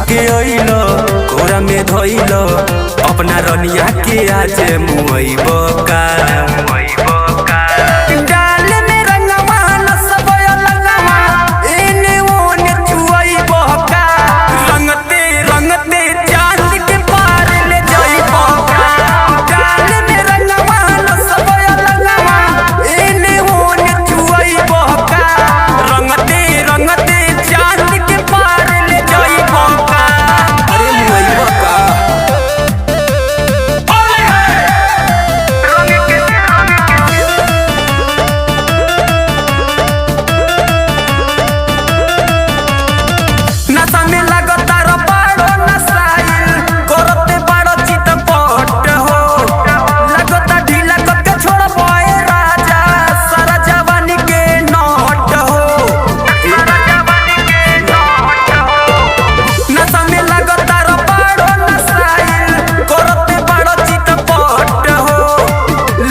के अइलो कोरा में धइलो अपना रनिया के आज मुइब का डाल में रंगवा नसबो लगवा एने ओने चुइब का रंगते रंगते चांद के पार ले जाइब का डाल में रंगवा नसबो लगवा एने ओने चुइब का रंगते रंगते चांद के पार ले जाइब का अरे मुइब का नशा में लगता रो पाड़ो नसाइल करते पाड़ो चितपट हो लगता ढीला करके छोड़ बोए राजा सारा जवानी के नोट हो नशा में लगता रो पाड़ो नसाइल करते पाड़ो चितपट हो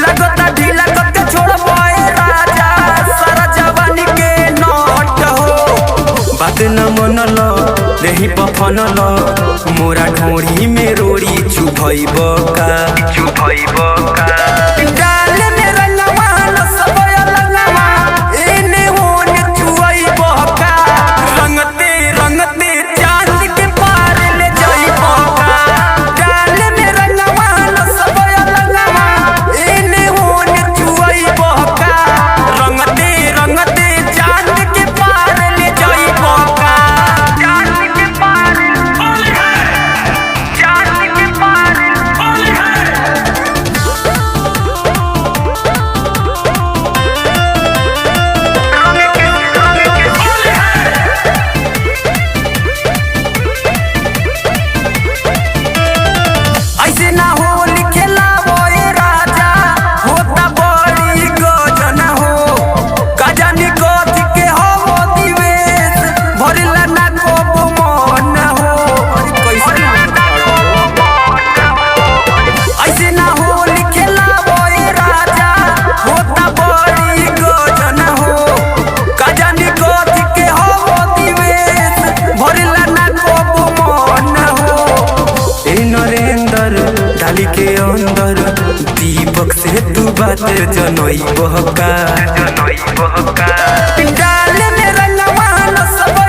लगता ढीला करके छोड़ बोए राजा सारा जवानी के नोट हो बात न मनल नहीं पफनल मोरा ढोरी में रोड़ी चुभइब का डाल में रंगवा नसबो लगवा एने ओने चुइब का रंगते रंगते चांद के पार ले जाइब का डाल में रंगवा नसबो लगवा एने ओने चुइब का रंगते रंगते चांद के पार ले जाइब का चांद के पार ऐसे ना हो लिखेला बोए राजा होता बड़ी गजन हो गजनी कथी के हो दिवेश भरला ना को मन हो कैसे ऐसे ना हो लिखेला बोए राजा होता बड़ी गजन हो गजनी कथी के हो दिवेश भरला ना को मन हो ए नरेंद्र डाली के अंदर दीपक से तू बात जनइब का डाल में रंगवा नसबो